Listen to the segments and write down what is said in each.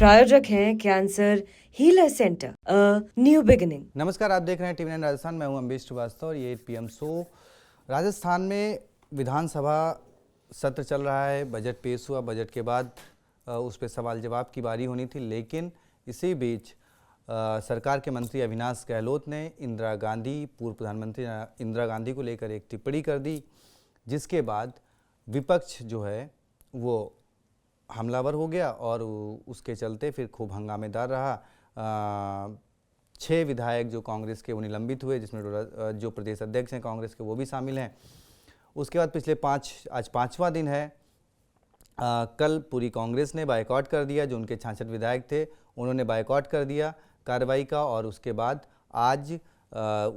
प्रायोजक हैं cancer healer centre, new beginning. नमस्कार, आप देख रहे हैं टीवी 9 राजस्थान। मैं हूं अम्बेश श्रीवास्तव और ये 8 PM शो। राजस्थान में विधानसभा सत्र चल रहा है, बजट पेश हुआ। बजट के बाद उस पर सवाल जवाब की बारी होनी थी, लेकिन इसी बीच सरकार के मंत्री अविनाश गहलोत ने इंदिरा गांधी, पूर्व प्रधानमंत्री इंदिरा गांधी को लेकर एक टिप्पणी कर दी, जिसके बाद विपक्ष जो है वो हमलावर हो गया और उसके चलते फिर खूब हंगामेदार रहा। 6 विधायक जो कांग्रेस के वो निलंबित हुए, जिसमें जो प्रदेश अध्यक्ष हैं कांग्रेस के वो भी शामिल हैं। उसके बाद पिछले आज 5वां दिन है। कल पूरी कांग्रेस ने बायकॉट कर दिया। जो उनके 66 विधायक थे उन्होंने बायकॉट कर दिया कार्रवाई का, और उसके बाद आज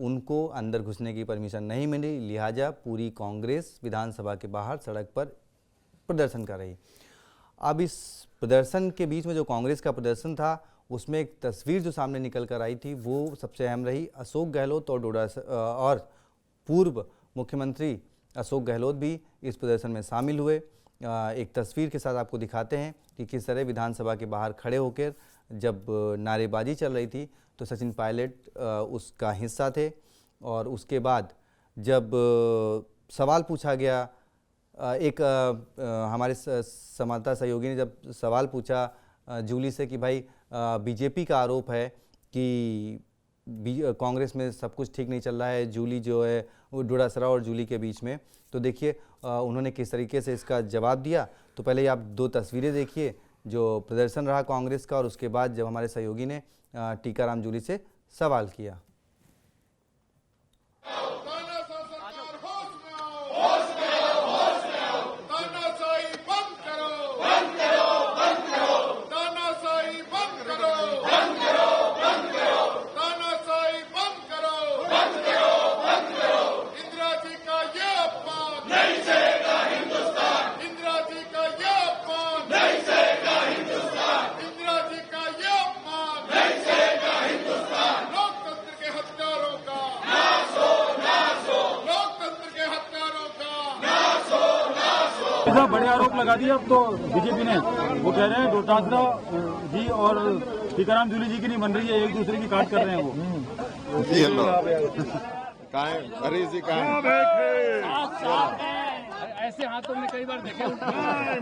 उनको अंदर घुसने की परमिशन नहीं मिली, लिहाजा पूरी कांग्रेस विधानसभा के बाहर सड़क पर प्रदर्शन कर रही। अब इस प्रदर्शन के बीच में जो कांग्रेस का प्रदर्शन था उसमें एक तस्वीर जो सामने निकल कर आई थी वो सबसे अहम रही। अशोक गहलोत और पूर्व मुख्यमंत्री अशोक गहलोत भी इस प्रदर्शन में शामिल हुए। एक तस्वीर के साथ आपको दिखाते हैं कि किस तरह विधानसभा के बाहर खड़े होकर जब नारेबाजी चल रही थी तो सचिन पायलट उसका हिस्सा थे। और उसके बाद जब सवाल पूछा गया, हमारे संवाददाता सहयोगी ने जब सवाल पूछा जूली से कि भाई बीजेपी का आरोप है कि कांग्रेस में सब कुछ ठीक नहीं चल रहा है, जूली जो है वो डोडासरा और जूली के बीच में, तो देखिए उन्होंने किस तरीके से इसका जवाब दिया। तो पहले आप 2 तस्वीरें देखिए जो प्रदर्शन रहा कांग्रेस का, और उसके बाद जब हमारे सहयोगी ने टीकाराम जूली से सवाल किया। बड़े आरोप लगा दिए अब तो बीजेपी ने। वो कह रहे हैं डोटासरा जी और टीकाराम जूली जी की नहीं बन रही है, एक दूसरे की काट कर रहे हैं वो। ऐसे हाथों में कई बार देखे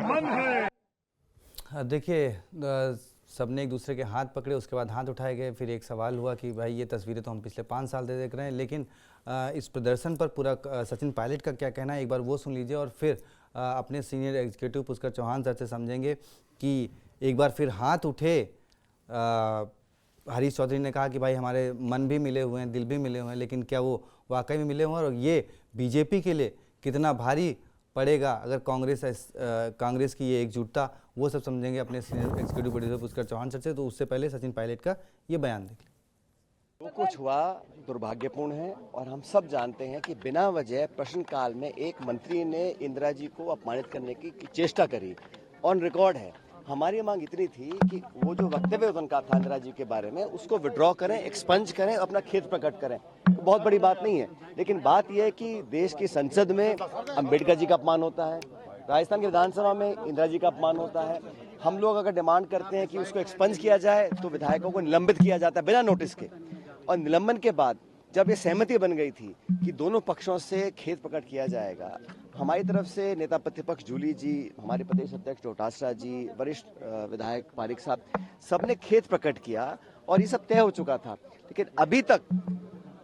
मन है। देखिए सबने एक दूसरे के हाथ पकड़े, उसके बाद हाथ उठाए गए। फिर एक सवाल हुआ कि भाई ये तस्वीरें तो हम पिछले 5 साल से देख रहे हैं, लेकिन इस प्रदर्शन पर पूरा सचिन पायलट का क्या कहना है एक बार वो सुन लीजिए, और फिर अपने senior executive Pushkar Chauhan sir से समझेंगे कि एक बार फिर हाथ उठे। हरीश चौधरी ने कहा कि भाई हमारे मन भी मिले हुए हैं, दिल भी मिले हुए हैं, लेकिन क्या वो वाकई में मिले हुए हैं, और ये बीजेपी के लिए कितना भारी पड़ेगा अगर कांग्रेस की ये एकजुटता, वो सब समझेंगे अपने senior executive producer Pushkar Chauhan sir से। तो उससे पहले सचिन पायलट का ये बयान देख लें। जो कुछ हुआ दुर्भाग्यपूर्ण है, और हम सब जानते हैं कि बिना वजह प्रश्नकाल में एक मंत्री ने इंदिरा जी को अपमानित करने की चेष्टा करी। ऑन रिकॉर्ड है। हमारी मांग इतनी थी कि वो जो वक्तव्य उनका था इंदिरा जी के बारे में उसको विड्रॉ करें, एक्सपंज करें, अपना खेद प्रकट करें। तो बहुत बड़ी बात नहीं है, लेकिन बात यह है कि देश की संसद में अम्बेडकर जी का अपमान होता है, राजस्थान की विधानसभा में इंदिरा जी का अपमान होता है। हम लोग अगर डिमांड करते हैं कि उसको एक्सपंज किया जाए तो विधायकों को निलंबित किया जाता है बिना नोटिस के, और निलंबन के बाद जब ये सहमति बन गई थी कि दोनों पक्षों से खेद प्रकट किया जाएगा, हमारी तरफ से नेता प्रतिपक्ष जूली जी, हमारे प्रदेश अध्यक्ष डोटासरा जी, वरिष्ठ विधायक पारिक साहब, सबने खेद प्रकट किया और ये सब तय हो चुका था। लेकिन अभी तक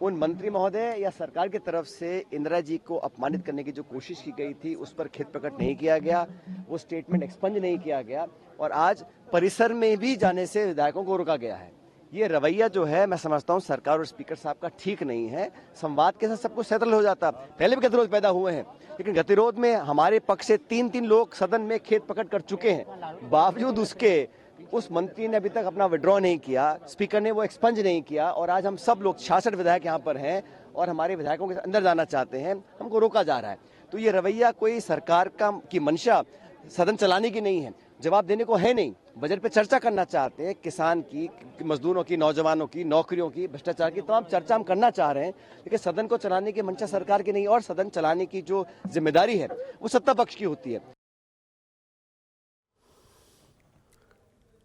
उन मंत्री महोदय या सरकार की तरफ से इंदिरा जी को अपमानित करने की जो कोशिश की गई थी उस पर खेद प्रकट नहीं किया गया, वो स्टेटमेंट एक्सपंज नहीं किया गया, और आज परिसर में भी जाने से विधायकों को रोका गया है। ये रवैया जो है मैं समझता हूँ सरकार और स्पीकर साहब का ठीक नहीं है। संवाद के साथ सब कुछ सेटल हो जाता। पहले भी गतिरोध पैदा हुए हैं, लेकिन गतिरोध में हमारे पक्ष से 3 लोग सदन में खेद प्रकट कर चुके हैं। बावजूद उसके उस मंत्री ने अभी तक अपना विड्रॉ नहीं किया, स्पीकर ने वो एक्सपंज नहीं किया, और आज हम सब लोग 66 विधायक यहाँ पर हैं और हमारे विधायकों के अंदर जाना चाहते हैं, हमको रोका जा रहा है। तो ये रवैया कोई सरकार की मंशा सदन चलाने की नहीं है, जवाब देने को है नहीं। बजट पे चर्चा करना चाहते हैं, किसान की, मजदूरों की, नौजवानों की, नौकरियों की, भ्रष्टाचार की तमाम चर्चा हम करना चाह रहे हैं, लेकिन सदन को चलाने की मंशा सरकार की नहीं, और सदन चलाने की जो जिम्मेदारी है वो सत्ता पक्ष की होती है।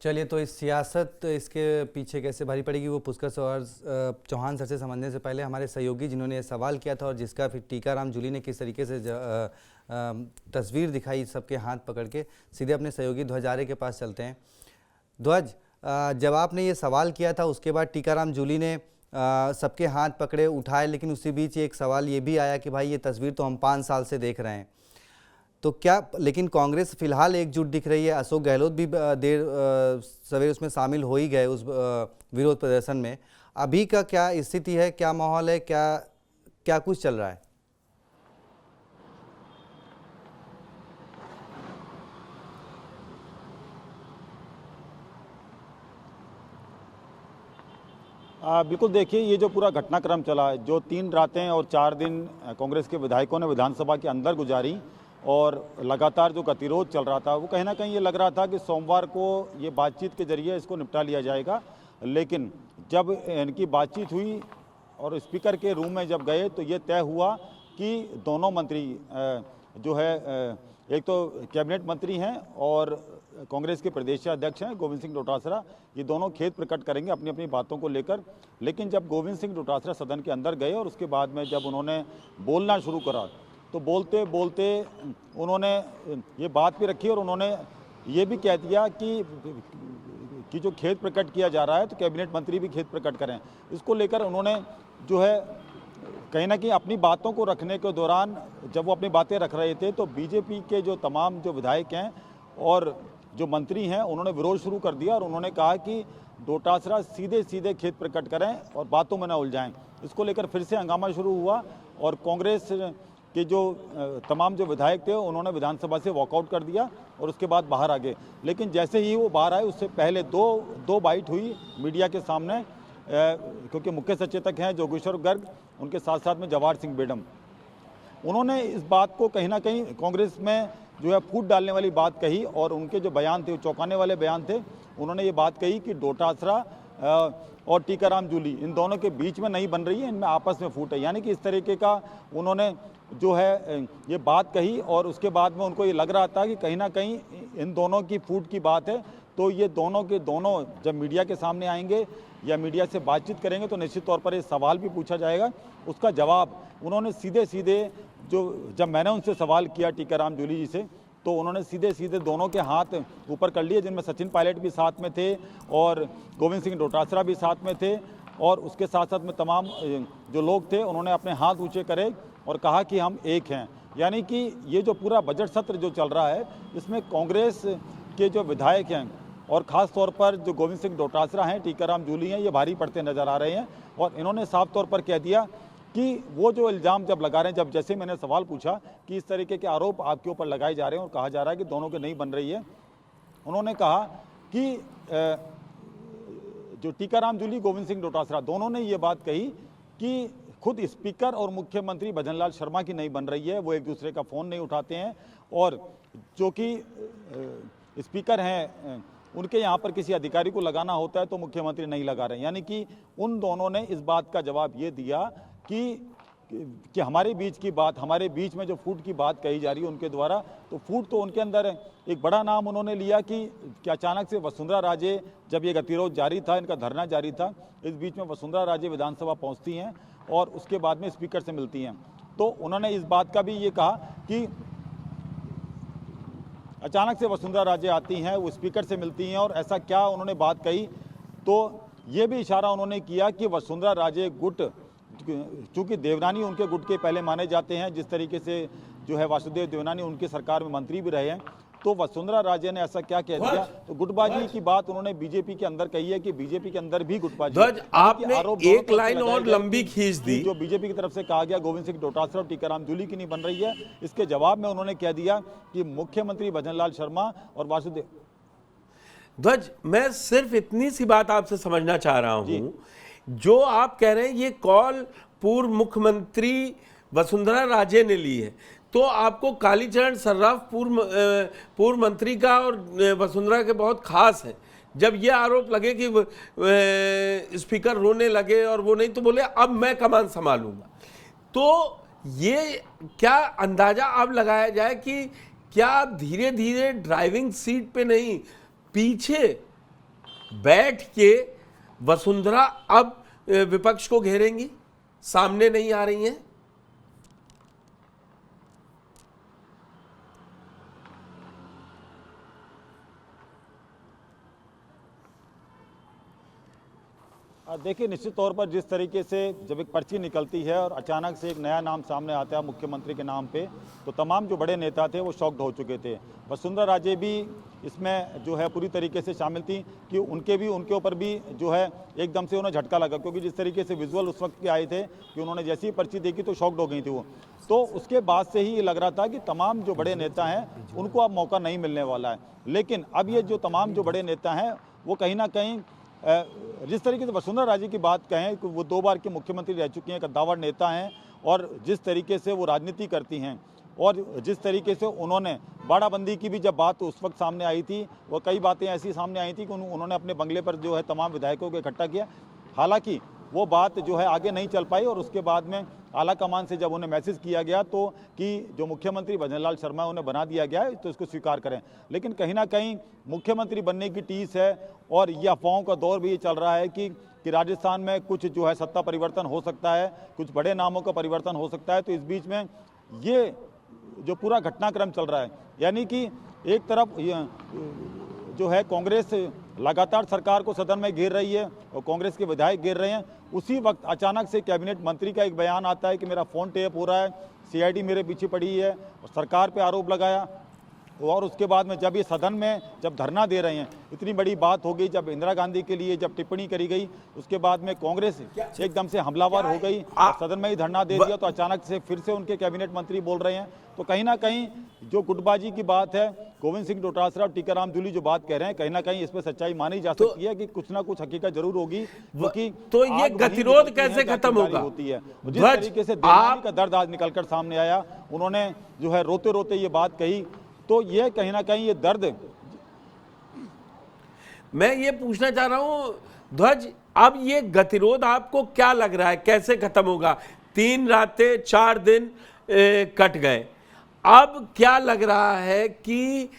चलिए, तो इस सियासत इसके पीछे कैसे भारी पड़ेगी वो पुष्कर चौहान सर से समझने से पहले हमारे सहयोगी जिन्होंने ये सवाल किया था और जिसका फिर टीकाराम जूली ने किस तरीके से तस्वीर दिखाई सबके हाथ पकड़ के, सीधे अपने सहयोगी ध्वज आर्य के पास चलते हैं। ध्वज, जब आपने ये सवाल किया था उसके बाद टीकाराम जूली ने सबके हाथ पकड़े उठाए, लेकिन उसी बीच एक सवाल ये भी आया कि भाई ये तस्वीर तो हम 5 साल से देख रहे हैं, तो क्या, लेकिन कांग्रेस फिलहाल एकजुट दिख रही है। अशोक गहलोत भी देर सवेरे उसमें शामिल हो ही गए उस विरोध प्रदर्शन में। अभी का क्या स्थिति है, क्या माहौल है, क्या कुछ चल रहा है? बिल्कुल, देखिए ये जो पूरा घटनाक्रम चला है, जो 3 रातें और 4 दिन कांग्रेस के विधायकों ने विधानसभा के अंदर गुजारी और लगातार जो गतिरोध चल रहा था, वो कहीं ना कहीं ये लग रहा था कि सोमवार को ये बातचीत के जरिए इसको निपटा लिया जाएगा। लेकिन जब इनकी बातचीत हुई और स्पीकर के रूम में जब गए तो ये तय हुआ कि दोनों मंत्री जो है, एक तो कैबिनेट मंत्री हैं और कांग्रेस के प्रदेश अध्यक्ष हैं गोविंद सिंह डोटासरा, ये दोनों खेद प्रकट करेंगे अपनी अपनी बातों को लेकर। लेकिन जब गोविंद सिंह डोटासरा सदन के अंदर गए और उसके बाद में जब उन्होंने बोलना शुरू करा तो बोलते बोलते उन्होंने ये बात भी रखी और उन्होंने ये भी कह दिया कि जो खेद प्रकट किया जा रहा है तो कैबिनेट मंत्री भी खेद प्रकट करें। इसको लेकर उन्होंने जो है कहीं ना कहीं अपनी बातों को रखने के दौरान जब वो अपनी बातें रख रहे थे तो बीजेपी के जो तमाम जो विधायक हैं और जो मंत्री हैं उन्होंने विरोध शुरू कर दिया और उन्होंने कहा कि डोटासरा सीधे सीधे खेद प्रकट करें और बातों में न उलझाएं। इसको लेकर फिर से हंगामा शुरू हुआ और कांग्रेस के जो तमाम जो विधायक थे उन्होंने विधानसभा से वॉकआउट कर दिया और उसके बाद बाहर आ गए। लेकिन जैसे ही वो बाहर आए उससे पहले दो बाइट हुई मीडिया के सामने, क्योंकि मुख्य सचेतक हैं जोगेश्वर गर्ग, उनके साथ साथ में जवाहर सिंह बेडम। उन्होंने इस बात को कहीं ना कहीं कांग्रेस में जो है फूट डालने वाली बात कही और उनके जो बयान थे, चौंकाने वाले बयान थे। उन्होंने ये बात कही कि डोटासरा और टीकाराम जूली इन दोनों के बीच में नहीं बन रही है, इनमें आपस में फूट है। यानी कि इस तरीके का उन्होंने जो है ये बात कही और उसके बाद में उनको ये लग रहा था कि कहीं ना कहीं इन दोनों की फूट की बात है। तो ये दोनों के दोनों जब मीडिया के सामने आएंगे या मीडिया से बातचीत करेंगे तो निश्चित तौर पर ये सवाल भी पूछा जाएगा। उसका जवाब उन्होंने सीधे सीधे जब मैंने उनसे सवाल किया टीकाराम जूली जी से तो उन्होंने सीधे सीधे दोनों के हाथ ऊपर कर लिए, जिनमें सचिन पायलट भी साथ में थे और गोविंद सिंह डोटासरा भी साथ में थे और उसके साथ साथ में तमाम जो लोग थे उन्होंने अपने हाथ ऊंचे करे और कहा कि हम एक हैं। यानी कि ये जो पूरा बजट सत्र जो चल रहा है इसमें कांग्रेस के जो विधायक हैं और ख़ास तौर पर जो गोविंद सिंह डोटासरा हैं, टीकाराम जूली हैं, ये भारी पड़ते नज़र आ रहे हैं। और इन्होंने साफ तौर पर कह दिया कि वो जो इल्ज़ाम जब लगा रहे हैं, जब जैसे मैंने सवाल पूछा कि इस तरीके के आरोप आपके ऊपर लगाए जा रहे हैं और कहा जा रहा है कि दोनों के नहीं बन रही है, उन्होंने कहा कि जो टीकाराम जूली, गोविंद सिंह डोटासरा दोनों ने ये बात कही कि खुद स्पीकर और मुख्यमंत्री भजनलाल शर्मा की नहीं बन रही है, वो एक दूसरे का फ़ोन नहीं उठाते हैं और जो कि स्पीकर हैं उनके यहाँ पर किसी अधिकारी को लगाना होता है तो मुख्यमंत्री नहीं लगा रहे हैं। यानी कि उन दोनों ने इस बात का जवाब ये दिया कि हमारे बीच की बात, हमारे बीच में जो फूट की बात कही जा रही है उनके द्वारा, तो फूट तो उनके अंदर है। एक बड़ा नाम उन्होंने लिया कि अचानक से वसुंधरा राजे, जब ये गतिरोध जारी था, इनका धरना जारी था, इस बीच में वसुंधरा राजे विधानसभा पहुंचती हैं और उसके बाद में स्पीकर से मिलती हैं। तो उन्होंने इस बात का भी ये कहा कि अचानक से वसुंधरा राजे आती हैं, वो स्पीकर से मिलती हैं और ऐसा क्या उन्होंने बात कही, तो ये भी इशारा उन्होंने किया कि वसुंधरा राजे गुट, चूँकि देवनानी उनके गुट के पहले माने जाते हैं, जिस तरीके से जो है वासुदेव देवनानी उनकी सरकार में मंत्री भी रहे हैं, तो वसुंधरा राजे ने ऐसा क्या कह दिया। तो गुटबाजी की बात उन्होंने बीजेपी के अंदर कही है कि बीजेपी के अंदर भी गुटबाजी। आपने एक लाइन और लंबी खींच दी जो बीजेपी की तरफ से कहा गया गोविंद सिंह डोटासरा और टीकाराम जूली की नहीं बन रही है, इसके जवाब में उन्होंने कह दिया कि मुख्यमंत्री भजनलाल शर्मा और वासुदेव। ध्वज, मैं सिर्फ इतनी सी बात आपसे समझना चाह रहा हूं, जो आप कह रहे हैं ये कॉल पूर्व मुख्यमंत्री वसुंधरा राजे ने ली है, तो आपको कालीचरण सर्राफ पूर्व मंत्री का और वसुंधरा के बहुत खास है। जब ये आरोप लगे कि स्पीकर रोने लगे और वो नहीं, तो बोले अब मैं कमान संभालूंगा, तो ये क्या अंदाजा अब लगाया जाए कि क्या धीरे धीरे ड्राइविंग सीट पे नहीं, पीछे बैठ के वसुंधरा अब विपक्ष को घेरेंगी, सामने नहीं आ रही हैं? देखिए, निश्चित तौर पर जिस तरीके से जब एक पर्ची निकलती है और अचानक से एक नया नाम सामने आता है मुख्यमंत्री के नाम पे, तो तमाम जो बड़े नेता थे वो शॉक्ड हो चुके थे। वसुंधरा राजे भी इसमें जो है पूरी तरीके से शामिल थी कि उनके ऊपर भी जो है एकदम से उन्हें झटका लगा, क्योंकि जिस तरीके से विजुअल उस वक्त के आए थे कि उन्होंने जैसी ही पर्ची देखी तो शॉक्ड हो गई थी वो। तो उसके बाद से ही ये लग रहा था कि तमाम जो बड़े नेता हैं उनको अब मौका नहीं मिलने वाला है। लेकिन अब ये जो तमाम जो बड़े नेता हैं वो कहीं ना कहीं जिस तरीके से वसुंधरा राजे की बात कहें कि वो 2 बार के मुख्यमंत्री रह चुकी हैं, कद्दावर नेता हैं, और जिस तरीके से वो राजनीति करती हैं और जिस तरीके से उन्होंने बाड़ाबंदी की भी जब बात उस वक्त सामने आई थी, वो कई बातें ऐसी सामने आई थी कि उन्होंने अपने बंगले पर जो है तमाम विधायकों को इकट्ठा किया। हालांकि वो बात जो है आगे नहीं चल पाई और उसके बाद में आला कमान से जब उन्हें मैसेज किया गया तो कि जो मुख्यमंत्री भजन लाल शर्मा उन्हें बना दिया गया है तो इसको स्वीकार करें। लेकिन कहीं ना कहीं मुख्यमंत्री बनने की टीस है और ये अफवाहों का दौर भी ये चल रहा है कि राजस्थान में कुछ जो है सत्ता परिवर्तन हो सकता है, कुछ बड़े नामों का परिवर्तन हो सकता है। तो इस बीच में ये जो पूरा घटनाक्रम चल रहा है, यानी कि एक तरफ जो है कांग्रेस लगातार सरकार को सदन में घेर रही है और कांग्रेस के विधायक घेर रहे हैं, उसी वक्त अचानक से कैबिनेट मंत्री का एक बयान आता है कि मेरा फ़ोन टेप हो रहा है, सीआईडी मेरे पीछे पड़ी है, और सरकार पे आरोप लगाया। और उसके बाद में जब ये सदन में जब धरना दे रहे हैं, इतनी बड़ी बात हो गई, जब इंदिरा गांधी के लिए जब टिप्पणी करी गई उसके बाद में कांग्रेस एकदम से हमलावर हो गई, सदन में ही धरना दे दिया, तो अचानक से फिर से उनके कैबिनेट मंत्री बोल रहे हैं। तो कहीं ना कहीं जो गुटबाजी की बात है, गोविंद सिंह डोटासरा और टीकाराम जूली जो बात कह रहे हैं, कहीं ना कहीं इस पर सच्चाई मानी जा सकती है कि कुछ ना कुछ हकीकत जरूर होगी। क्योंकि तो ये गतिरोध कैसे खत्म होगा? होती है जिस तरीके से देवयानी का दर्द आज निकलकर सामने आया, उन्होंने जो है रोते रोते ये बात कही, तो ये कहीं ना कहीं ये दर्द। मैं ये पूछना चाह रहा हूं ध्वज, अब ये गतिरोध आपको क्या लग रहा है कैसे खत्म होगा? 3 रातें 4 दिन कट गए, अब क्या लग रहा है कि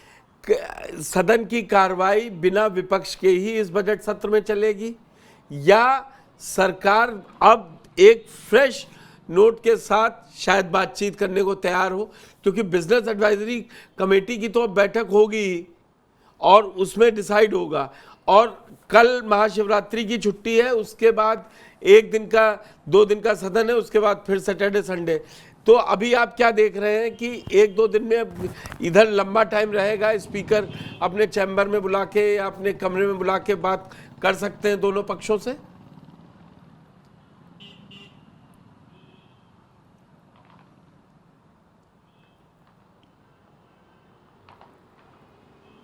सदन की कार्रवाई बिना विपक्ष के ही इस बजट सत्र में चलेगी, या सरकार अब एक फ्रेश नोट के साथ शायद बातचीत करने को तैयार हो? क्योंकि बिजनेस एडवाइजरी कमेटी की तो अब बैठक होगी और उसमें डिसाइड होगा, और कल महाशिवरात्रि की छुट्टी है, उसके बाद 1 दिन का 2 दिन का सदन है, उसके बाद फिर सैटरडे संडे। तो अभी आप क्या देख रहे हैं कि 1-2 दिन में इधर लंबा टाइम रहेगा, स्पीकर अपने चैम्बर में बुला के या अपने कमरे में बुला के बात कर सकते हैं दोनों पक्षों से?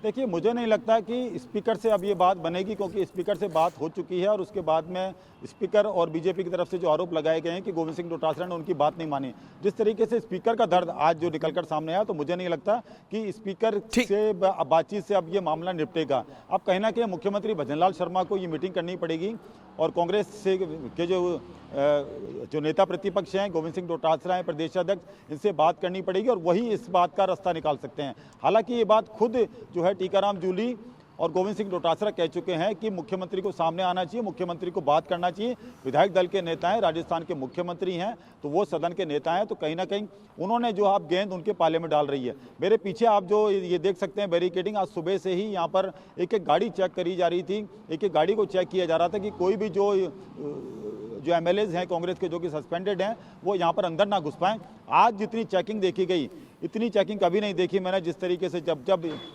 देखिए, मुझे नहीं लगता कि स्पीकर से अब ये बात बनेगी, क्योंकि स्पीकर से बात हो चुकी है और उसके बाद में स्पीकर और बीजेपी की तरफ से जो आरोप लगाए गए हैं कि गोविंद सिंह डोटासरा ने उनकी बात नहीं मानी, जिस तरीके से स्पीकर का दर्द आज जो निकलकर सामने आया, तो मुझे नहीं लगता कि स्पीकर से बातचीत से अब ये मामला निपटेगा। अब कहीं ना कहीं मुख्यमंत्री भजन लाल शर्मा को ये मीटिंग करनी पड़ेगी और कांग्रेस से के जो नेता प्रतिपक्ष हैं, गोविंद सिंह डोटासरा हैं प्रदेश अध्यक्ष, इनसे बात करनी पड़ेगी और वही इस बात का रास्ता निकाल सकते हैं। हालांकि ये बात खुद जो है टीकाराम जूली और गोविंद सिंह डोटासरा कह चुके हैं कि मुख्यमंत्री को सामने आना चाहिए, मुख्यमंत्री को बात करना चाहिए। विधायक दल के नेता हैं, राजस्थान के मुख्यमंत्री हैं, तो वो सदन के नेता हैं, तो कहीं ना कहीं उन्होंने जो आप गेंद उनके पाले में डाल रही है। मेरे पीछे आप जो ये देख सकते हैं बैरिकेडिंग, आज सुबह से ही यहाँ पर एक एक गाड़ी चेक करी जा रही थी, एक एक गाड़ी को चेक किया जा रहा था कि कोई भी जो एमएलएज हैं कांग्रेस के जो कि सस्पेंडेड हैं वो यहाँ पर अंदर ना घुस पाएं। आज जितनी चेकिंग देखी गई, इतनी चेकिंग कभी नहीं देखी मैंने, जिस तरीके से जब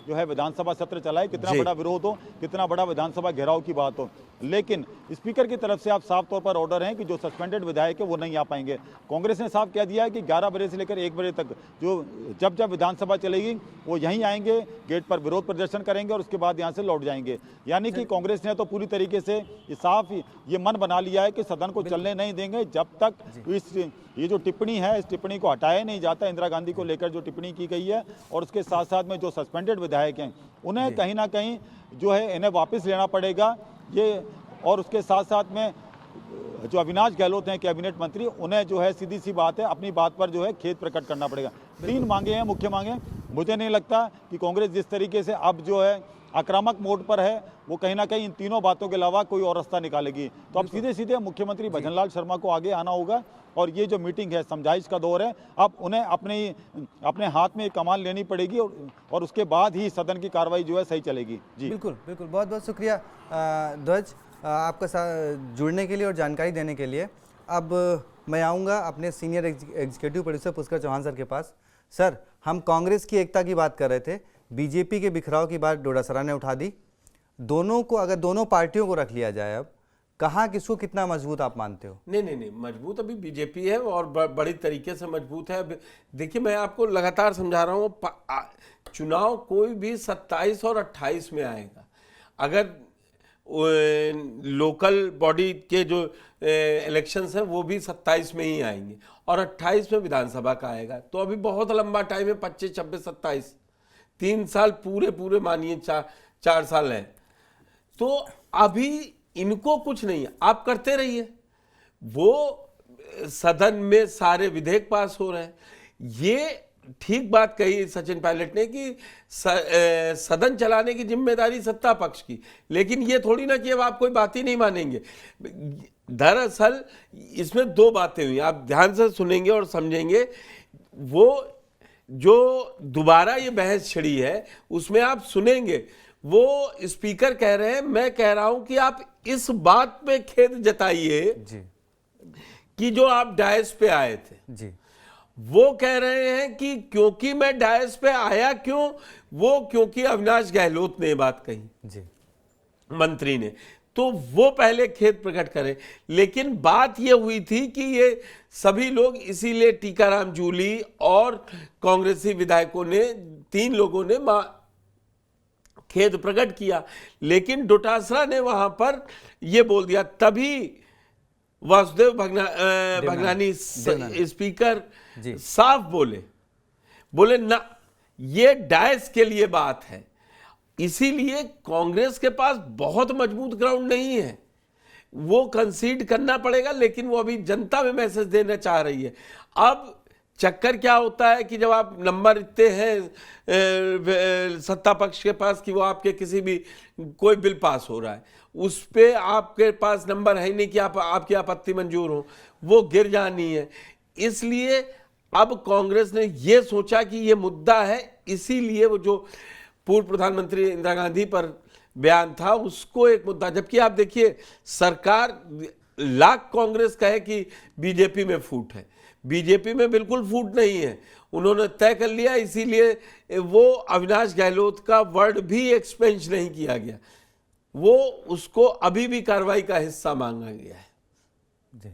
जो है विधानसभा सत्र चला है, कितना बड़ा विरोध हो, कितना बड़ा विधानसभा घेराव की बात हो, लेकिन स्पीकर की तरफ से आप साफ तौर पर ऑर्डर हैं कि जो सस्पेंडेड विधायक है वो नहीं आ पाएंगे। कांग्रेस ने साफ कह दिया है कि 11 बजे से लेकर 1 बजे तक जो जब विधानसभा चलेगी वो यहीं आएंगे, गेट पर विरोध प्रदर्शन करेंगे और उसके बाद यहाँ से लौट जाएंगे। यानी कि कांग्रेस ने तो पूरी तरीके से साफ ये मन बना लिया है कि सदन को चलने नहीं देंगे जब तक ये जो टिप्पणी है, इस टिप्पणी को हटाया नहीं जाता। इंदिरा गांधी को लेकर जो टिप्पणी की गई है और उसके साथ साथ में जो सस्पेंडेड विधायक हैं उन्हें कहीं ना कहीं जो है इन्हें वापस लेना पड़ेगा ये, और उसके साथ साथ में जो अविनाश गहलोत हैं कैबिनेट मंत्री, उन्हें जो है सीधी सी बात है अपनी बात पर जो है खेद प्रकट करना पड़ेगा। 3 मांगे हैं, मुख्य मांगे। मुझे नहीं लगता कि कांग्रेस जिस तरीके से अब जो है आक्रामक मोड पर है, वो कहीं ना कहीं इन तीनों बातों के अलावा कोई और रास्ता निकालेगी। तो अब सीधे सीधे मुख्यमंत्री भजनलाल शर्मा को आगे आना होगा और ये जो मीटिंग है, समझाइश का दौर है, अब उन्हें अपने हाथ में कमान लेनी पड़ेगी और उसके बाद ही सदन की कार्रवाई जो है सही चलेगी। जी बिल्कुल बिल्कुल, बहुत बहुत शुक्रिया ध्वज आपका जुड़ने के लिए और जानकारी देने के लिए। अब मैं आऊँगा अपने senior executive producer Pushkar Chauhan sir के पास। सर, हम कांग्रेस की एकता की बात कर रहे थे, बीजेपी के बिखराव की बात डोडासरा ने उठा दी। दोनों को, अगर दोनों पार्टियों को रख लिया जाए, अब कहाँ किसको कितना मजबूत आप मानते हो? नहीं, मजबूत अभी बीजेपी है और बड़ी तरीके से मजबूत है। देखिए, मैं आपको लगातार समझा रहा हूँ, चुनाव कोई भी 27 और 28 में आएगा। अगर लोकल बॉडी के जो इलेक्शंस हैं वो भी 27 में ही आएंगे और 28 में विधानसभा का आएगा। तो अभी बहुत लंबा टाइम है, 25, 26, 27, 3 साल पूरे मानिए, 4 साल है। तो अभी इनको कुछ नहीं है, आप करते रहिए। वो सदन में सारे विधेयक पास हो रहे हैं। ये ठीक बात कही सचिन पायलट ने कि सदन चलाने की जिम्मेदारी सत्ता पक्ष की, लेकिन ये थोड़ी ना कि अब आप कोई बात ही नहीं मानेंगे। दरअसल इसमें 2 बातें हुई, आप ध्यान से सुनेंगे और समझेंगे। वो जो दोबारा ये बहस छिड़ी है उसमें आप सुनेंगे, वो स्पीकर कह रहे हैं, मैं कह रहा हूं कि आप इस बात पे खेद जताइए जी कि जो आप डायस पे आए थे जी, वो कह रहे हैं कि क्योंकि मैं डायस पे आया, क्यों? वो क्योंकि अविनाश गहलोत ने बात कही जी, मंत्री ने, तो वो पहले खेद प्रकट करें। लेकिन बात ये हुई थी कि ये सभी लोग, इसीलिए टीकाराम जूली और कांग्रेसी विधायकों ने, 3 लोगों ने खेद प्रकट किया, लेकिन डोटासरा ने वहां पर ये बोल दिया। तभी वासुदेव भगनानी स्पीकर साफ बोले ना, ये डायस के लिए बात है। इसीलिए कांग्रेस के पास बहुत मजबूत ग्राउंड नहीं है, वो कंसीड करना पड़ेगा, लेकिन वो अभी जनता में मैसेज देना चाह रही है। अब चक्कर क्या होता है कि जब आप नंबर इतने हैं सत्ता पक्ष के पास कि वो आपके किसी भी कोई बिल पास हो रहा है, उस पे आपके पास नंबर है नहीं कि आपकी आपत्ति मंजूर हो, वो गिर जानी है। इसलिए अब कांग्रेस ने ये सोचा कि ये मुद्दा है, इसीलिए वो जो पूर्व प्रधानमंत्री इंदिरा गांधी पर बयान था उसको एक मुद्दा, जबकि आप देखिए सरकार लाख कांग्रेस कहे कि बीजेपी में फूट है, बीजेपी में बिल्कुल फूट नहीं है। उन्होंने तय कर लिया, इसीलिए वो अविनाश गहलोत का वर्ड भी एक्सपेंस नहीं किया गया, वो उसको अभी भी कार्रवाई का हिस्सा मांगा गया है। जी,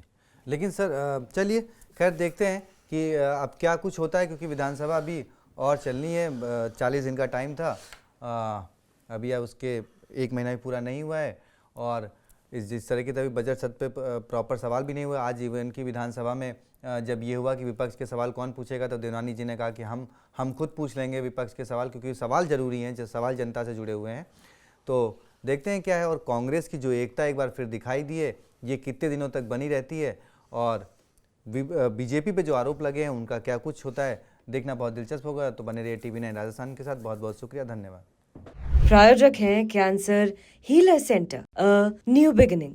लेकिन सर चलिए खैर देखते हैं कि अब क्या कुछ होता है, क्योंकि विधानसभा अभी और चलनी है। 40 दिन का टाइम था, अभी उसके 1 महीना भी पूरा नहीं हुआ है और जिस तरह की तभी बजट सत्र पे प्रॉपर सवाल भी नहीं हुआ। आज इवन की विधानसभा में जब ये हुआ कि विपक्ष के सवाल कौन पूछेगा, तो देवनानी जी ने कहा कि हम खुद पूछ लेंगे विपक्ष के सवाल, क्योंकि सवाल जरूरी हैं, जो सवाल जनता से जुड़े हुए हैं। तो देखते हैं क्या है। और कांग्रेस की जो एकता एक बार फिर दिखाई दी है, ये कितने दिनों तक बनी रहती है, और बीजेपी पे जो आरोप लगे हैं उनका क्या कुछ होता है, देखना बहुत दिलचस्प होगा। तो बने रहिए TV9 राजस्थान के साथ। बहुत बहुत शुक्रिया, धन्यवाद। प्रायोजक हैं cancer healer centre, a new beginning.